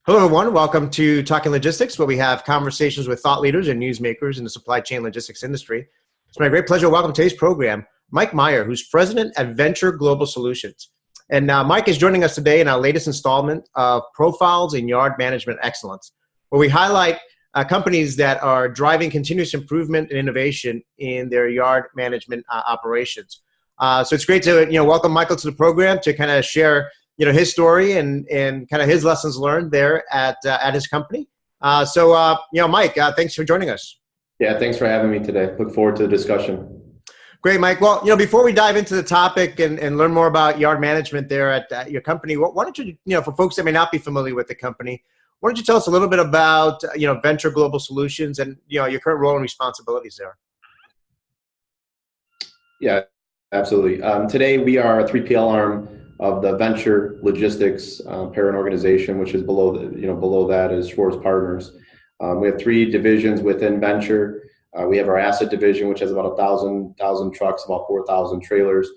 Hello, everyone. Welcome to Talking Logistics, where we have conversations with thought leaders and newsmakers in the supply chain logistics industry. It's my great pleasure to welcome today's program, Mike Meyer, who's president at Venture Global Solutions. And Mike is joining us today in our latest installment of Profiles in Yard Management Excellence, where we highlight companies that are driving continuous improvement and innovation in their yard management operations. So it's great to welcome Michael to the program to kind of share his story and kind of his lessons learned there at his company. Mike, thanks for joining us. Yeah, thanks for having me today. Look forward to the discussion. Great, Mike. Well, before we dive into the topic and learn more about yard management there at your company, why don't you, for folks that may not be familiar with the company, why don't you tell us a little bit about, Venture Global Solutions and, your current role and responsibilities there? Yeah, absolutely. Today we are a 3PL arm of the Venture Logistics parent organization, which is below that is Schwartz Partners. We have three divisions within Venture. We have our asset division, which has about 1,000 trucks, about 4,000 trailers.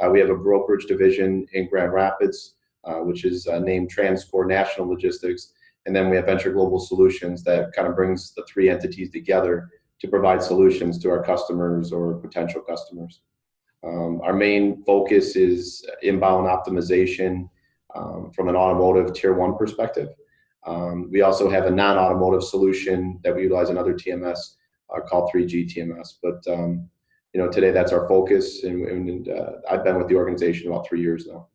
We have a brokerage division in Grand Rapids, which is named TransCore National Logistics. And then we have Venture Global Solutions that kind of brings the three entities together to provide solutions to our customers or potential customers. Our main focus is inbound optimization from an automotive tier one perspective. We also have a non-automotive solution that we utilize another TMS called 3G TMS. But today that's our focus, and I've been with the organization about 3 years now.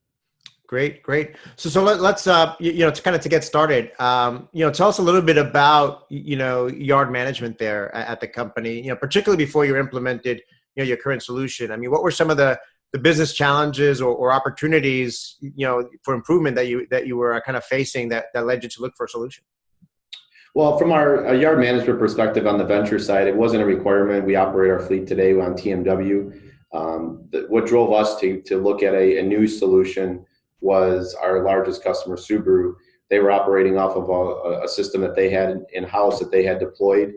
Great. So let's to get started. Tell us a little bit about yard management there at the company. Particularly before you implemented your current solution. I mean, what were some of the business challenges or opportunities for improvement that you were kind of facing that led you to look for a solution? Well, from our yard management perspective on the venture side, it wasn't a requirement. We operate our fleet today on TMW. What drove us to look at a new solution was our largest customer, Subaru. They were operating off of a system that they had in-house that they had deployed.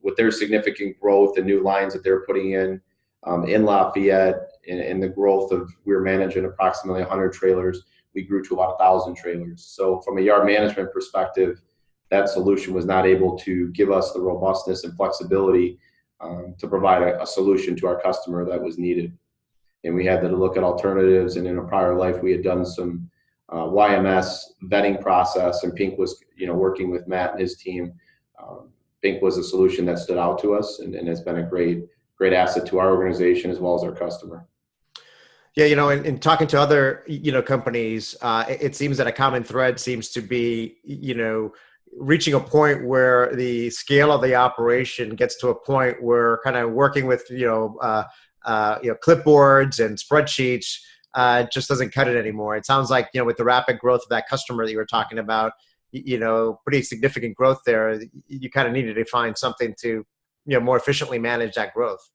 With their significant growth and new lines that they're putting in Lafayette, and the growth of, we were managing approximately 100 trailers, we grew to about 1,000 trailers. So from a yard management perspective, that solution was not able to give us the robustness and flexibility to provide a solution to our customer that was needed. And we had to look at alternatives, and in a prior life, we had done some YMS vetting process, and Pink was working with Matt and his team. Pink was a solution that stood out to us and has been a great asset to our organization as well as our customer. Yeah, in talking to other, companies, it seems that a common thread seems to be, reaching a point where the scale of the operation gets to a point where kind of working with, clipboards and spreadsheets just doesn't cut it anymore. It sounds like, with the rapid growth of that customer that you were talking about, pretty significant growth there, you kind of needed to find something to, more efficiently manage that growth.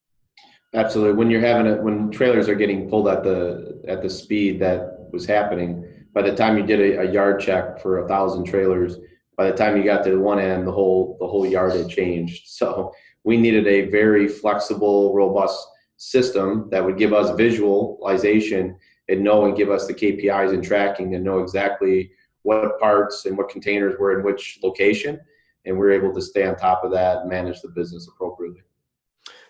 Absolutely. When trailers are getting pulled at the speed that was happening, by the time you did a yard check for 1,000 trailers, by the time you got to the one end, the whole yard had changed. So we needed a very flexible, robust system that would give us visualization and give us the KPIs and tracking and know exactly what parts and what containers were in which location, and we're able to stay on top of that and manage the business appropriately.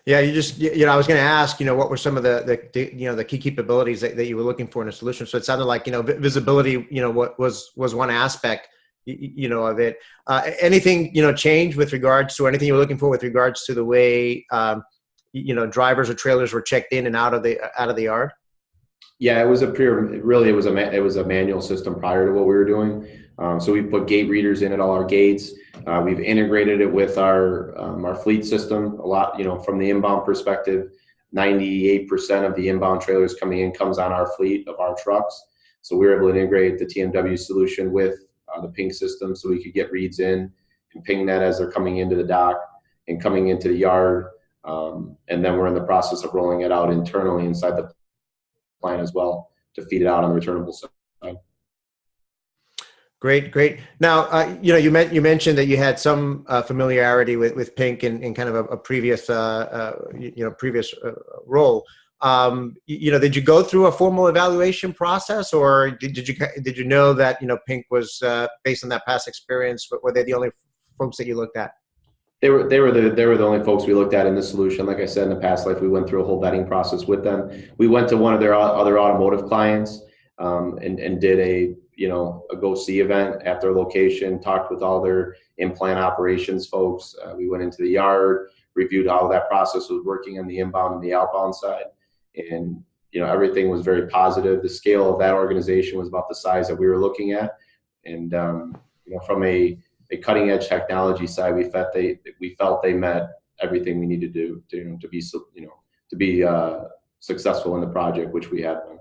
Yeah, I was going to ask, what were some of the key capabilities that you were looking for in a solution? So it sounded like, visibility, what was one aspect, of it. Anything, changed with regards to, or anything you were looking for with regards to the way, drivers or trailers were checked in and out of the yard? Yeah, it was a manual system prior to what we were doing. So we put gate readers in at all our gates. We've integrated it with our fleet system a lot. From the inbound perspective, 98% of the inbound trailers coming in comes on our fleet of our trucks. So we were able to integrate the TMW solution with the Ping system, so we could get reads in and ping that as they're coming into the dock and coming into the yard. And then we're in the process of rolling it out internally inside the plant as well to feed it out on the returnable side. Great. Now, you mentioned that you had some familiarity with Pink in kind of a previous, previous role. Did you go through a formal evaluation process, or did you know that Pink was based on that past experience? Were they the only folks that you looked at? They were the only folks we looked at in the solution. Like I said, in the past life, we went through a whole vetting process with them. We went to one of their other automotive clients and did a go see event at their location. Talked with all their in-plant operations folks. We went into the yard, reviewed how that process was working on the inbound and the outbound side, and everything was very positive. The scale of that organization was about the size that we were looking at, and from a cutting edge technology side, we felt they met everything we needed to do to be successful in the project, which we had been.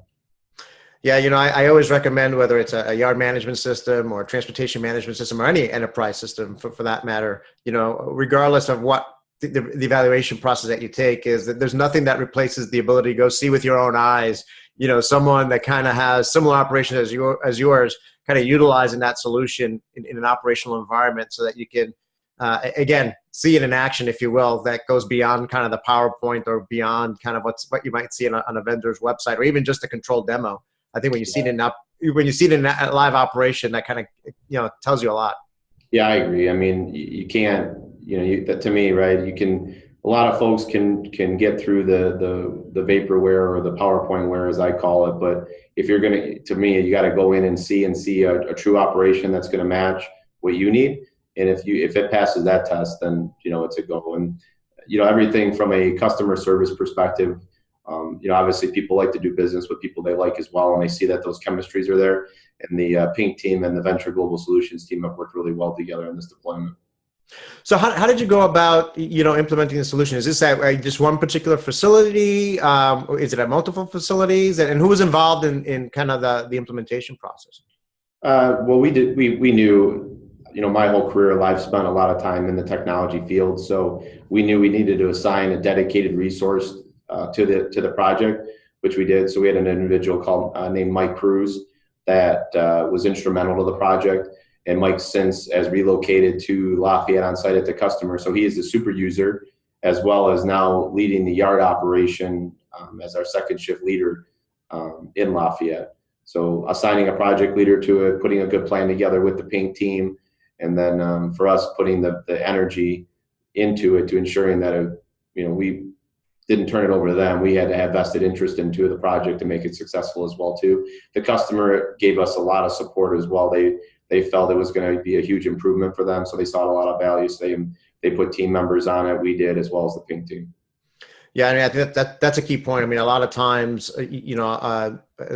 Yeah, I always recommend, whether it's a yard management system or a transportation management system or any enterprise system for that matter, regardless of what the evaluation process that you take is, that there's nothing that replaces the ability to go see with your own eyes, someone that kind of has similar operations as yours, kind of utilizing that solution in an operational environment, so that you can, again, see it in action, if you will, that goes beyond kind of the PowerPoint or beyond kind of what you might see on a vendor's website, or even just a controlled demo. I think when you see it in a live operation, that kind of tells you a lot. Yeah, I agree. I mean, you can't, to me, right? A lot of folks can get through the vaporware or the PowerPointware, as I call it. But if you're to me, you got to go in and see a true operation that's going to match what you need. And if it passes that test, then it's a go. And everything from a customer service perspective. Obviously people like to do business with people they like as well, and they see that those chemistries are there. And the Pink team and the Venture Global Solutions team have worked really well together in this deployment. So how did you go about, implementing the solution? Is this at just one particular facility? Is it at multiple facilities? And who was involved in kind of the implementation process? Well, we knew, my whole career, I've spent a lot of time in the technology field. So we knew we needed to assign a dedicated resource to the project, which we did. So we had an individual named Mike Cruz that was instrumental to the project. And Mike since has relocated to Lafayette on site at the customer. So he is the super user, as well as now leading the yard operation as our second shift leader in Lafayette. So assigning a project leader to it, putting a good plan together with the Pink team, and then for us putting the energy into it to ensuring that we didn't turn it over to them. We had to have vested interest into the project to make it successful as well too. The customer gave us a lot of support as well. They felt it was going to be a huge improvement for them, so they saw a lot of value. So they put team members on it. We did, as well as the Pink team. Yeah, I mean, I think that's a key point. I mean, a lot of times,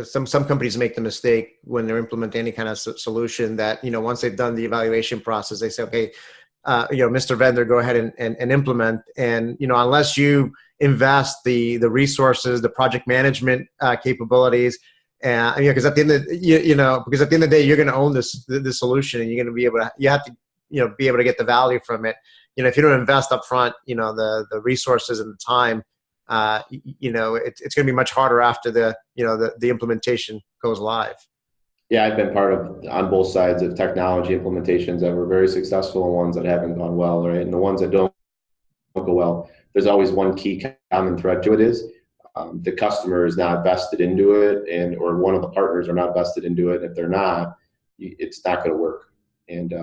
some companies make the mistake when they're implementing any kind of solution that, once they've done the evaluation process, they say, okay, Mr. Vendor, go ahead and implement. And, unless you invest the resources, the project management capabilities, because at the end of because at the end of the day, you're going to own this solution, and you're going to be able to. You have to be able to get the value from it. If you don't invest up front, the resources and the time, it's going to be much harder after the implementation goes live. Yeah, I've been part of on both sides of technology implementations that were very successful and ones that haven't gone well, right? And the ones that don't go well, there's always one key common thread to it is. The customer is not vested into it, or one of the partners are not vested into it. If they're not, it's not going to work. And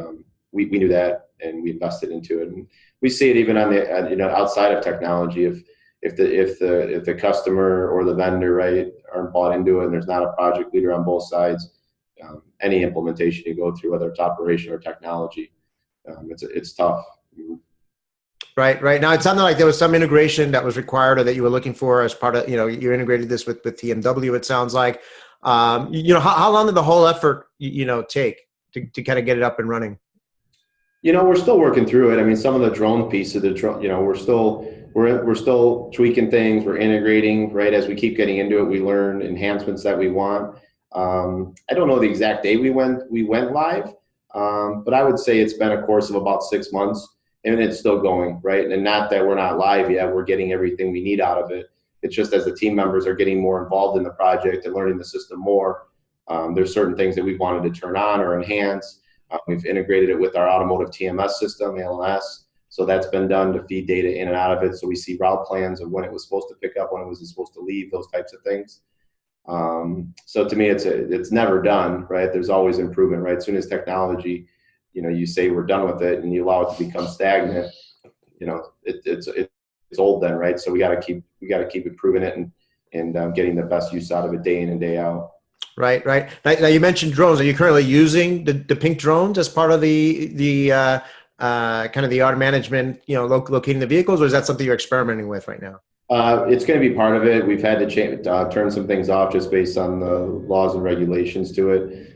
we knew that, and we invested into it. And we see it even on the outside of technology. If the customer or the vendor, right, aren't bought into it, and there's not a project leader on both sides, any implementation you go through, whether it's operation or technology, it's tough. Right. Now, it sounded like there was some integration that was required, or that you were looking for as part of, you integrated this with TMW, it sounds like. How long did the whole effort, take to kind of get it up and running? We're still working through it. I mean, some of the drone piece of the drone, we're still tweaking things. We're integrating, right? As we keep getting into it, we learn enhancements that we want. I don't know the exact day we went live, but I would say it's been a course of about 6 months. And it's still going, right? And not that we're not live yet, we're getting everything we need out of it. It's just as the team members are getting more involved in the project and learning the system more, there's certain things that we wanted to turn on or enhance. We've integrated it with our automotive TMS system, ALS. So that's been done to feed data in and out of it. So we see route plans of when it was supposed to pick up, when it was supposed to leave, those types of things. So to me, it's never done, right? There's always improvement, right? As soon as technology, you say we're done with it and you allow it to become stagnant, it's old then, right? So we got to keep improving it and getting the best use out of it day in and day out. Right. Now you mentioned drones. Are you currently using the Pink drones as part of the kind of the yard management, locating the vehicles, or is that something you're experimenting with right now? It's going to be part of it. We've had to turn some things off just based on the laws and regulations to it.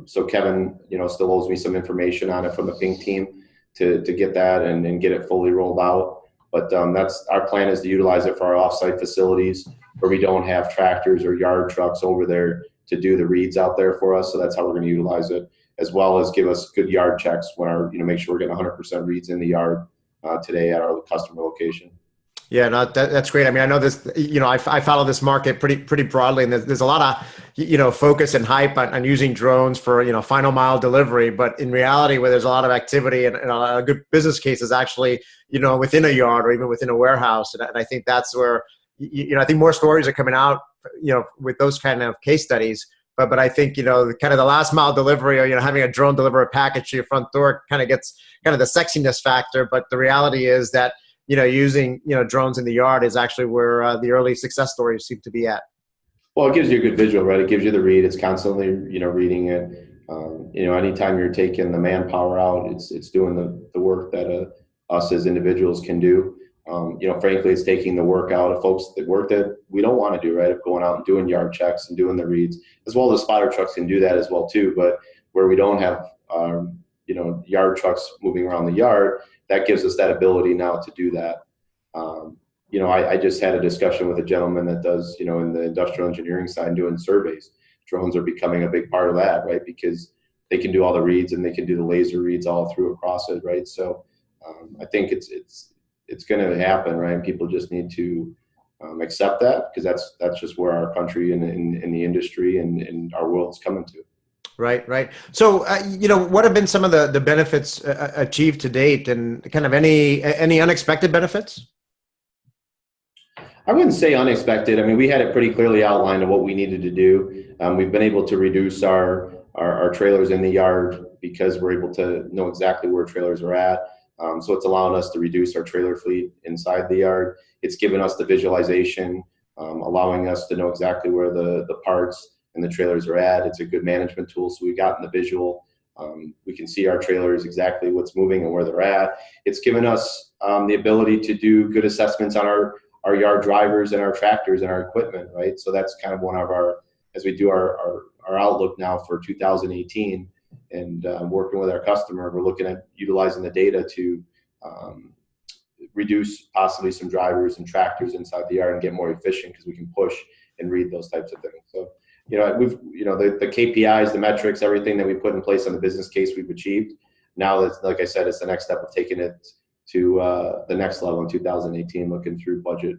So Kevin, still owes me some information on it from the Pink team to get that and get it fully rolled out. But that's our plan, is to utilize it for our offsite facilities where we don't have tractors or yard trucks over there to do the reads out there for us. So that's how we're going to utilize it, as well as give us good yard checks when make sure we're getting 100% reads in the yard today at our customer location. Yeah, no, that's great. I mean, I know this, I follow this market pretty broadly, and there's a lot of, focus and hype on using drones for, final mile delivery. But in reality, where there's a lot of activity and a good business case is actually, within a yard or even within a warehouse. And I think that's where, I think more stories are coming out, with those kind of case studies. But I think, kind of the last mile delivery, or, having a drone deliver a package to your front door kind of gets kind of the sexiness factor. But the reality is that, using, drones in the yard is actually where the early success stories seem to be at. Well, it gives you a good visual, right? It gives you the read. It's constantly, reading it. Anytime you're taking the manpower out, it's doing the work that us as individuals can do. Frankly, it's taking the work out of folks that work that we don't want to do, right? Of going out and doing yard checks and doing the reads, as well as spotter trucks can do that as well too. But where we don't have, yard trucks moving around the yard, that gives us that ability now to do that. I just had a discussion with a gentleman that does, in the industrial engineering side, doing surveys. Drones are becoming a big part of that, right? Because they can do all the reads and they can do the laser reads all through across it, right? So I think it's going to happen, right? And people just need to accept that, because that's just where our country and in the industry and our world's coming to. Right. So, what have been some of the benefits achieved to date, and kind of any unexpected benefits? I wouldn't say unexpected. I mean, we had it pretty clearly outlined of what we needed to do. We've been able to reduce our trailers in the yard because we're able to know exactly where trailers are at. So it's allowing us to reduce our trailer fleet inside the yard. It's given us the visualization, allowing us to know exactly where the parts and the trailers are at. It's a good management tool. So we've gotten the visual. We can see our trailers, exactly what's moving and where they're at. It's given us the ability to do good assessments on our yard drivers and our tractors and our equipment, right? So that's kind of one of as we do our outlook now for 2018 and working with our customer, we're looking at utilizing the data to reduce possibly some drivers and tractors inside the yard and get more efficient, because we can push and read those types of things. So, the KPIs, the metrics, everything that we put in place on the business case we've achieved. Now that's, like I said, it's the next step of taking it to the next level in 2018, looking through budget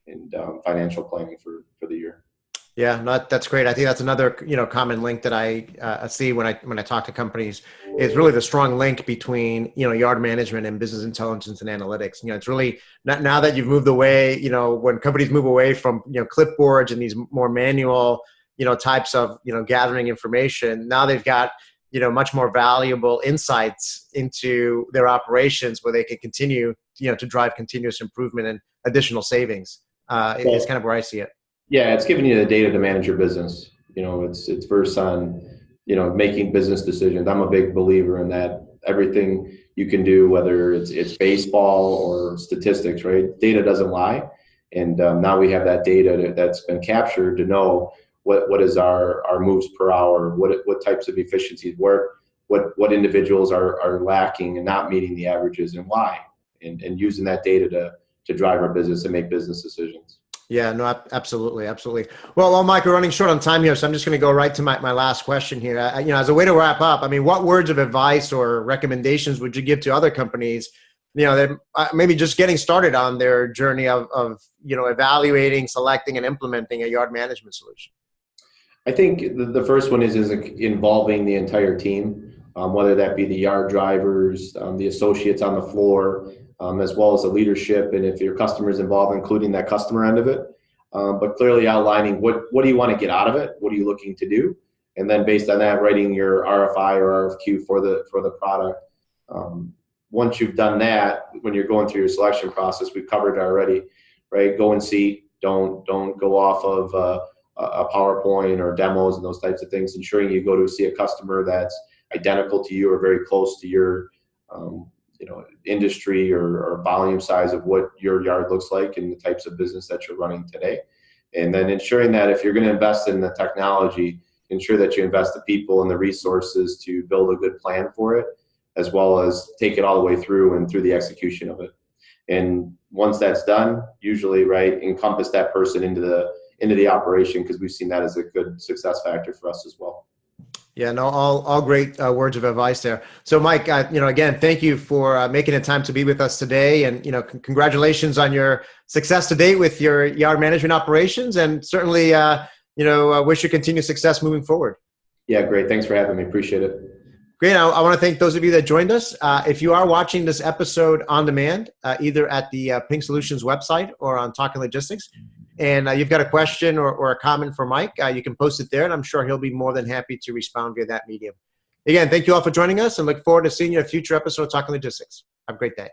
and financial planning for the year. Yeah, no, that's great. I think that's another common link that I see when I talk to companies, is really the strong link between yard management and business intelligence and analytics. It's really now that you've moved away. When companies move away from clipboards and these more manual types of gathering information, now they've got much more valuable insights into their operations, where they can continue to drive continuous improvement and additional savings. It's kind of where I see it. Yeah, it's giving you the data to manage your business. It's versus on, making business decisions. I'm a big believer in that. Everything you can do, whether it's baseball or statistics, right? Data doesn't lie. And now we have that data that's been captured to know what is our moves per hour, what types of efficiencies work, what individuals are lacking and not meeting the averages, and why, and using that data to drive our business and make business decisions. Yeah, no, absolutely. Well, Mike, we're running short on time here, so I'm just going to go right to my last question here. As a way to wrap up, I mean, what words of advice or recommendations would you give to other companies, that maybe just getting started on their journey of evaluating, selecting, and implementing a yard management solution? I think the first one is involving the entire team, whether that be the yard drivers, the associates on the floor, as well as the leadership, and if your customer is involved, including that customer end of it. But clearly outlining what do you want to get out of it, what are you looking to do, and then based on that, writing your RFI or RFQ for the product. Once you've done that, when you're going through your selection process, we've covered it already, right? Go and see. Don't go off of a PowerPoint or demos and those types of things. Ensuring you go to see a customer that's identical to you or very close to your industry or volume size of what your yard looks like and the types of business that you're running today. And then ensuring that if you're going to invest in the technology, ensure that you invest the people and the resources to build a good plan for it, as well as take it all the way through and through the execution of it. And once that's done, usually, right, encompass that person into the operation, because we've seen that as a good success factor for us as well. Yeah, no, all great words of advice there. So, Mike, again, thank you for making the time to be with us today, and congratulations on your success to date with your yard management operations, and certainly, wish you continued success moving forward. Yeah, great. Thanks for having me. Appreciate it. Great. I want to thank those of you that joined us. If you are watching this episode on demand, either at the Ping Solutions website or on Talking Logistics, and you've got a question or a comment for Mike, you can post it there, and I'm sure he'll be more than happy to respond via that medium. Again, thank you all for joining us, and look forward to seeing you in a future episode of Talking Logistics. Have a great day.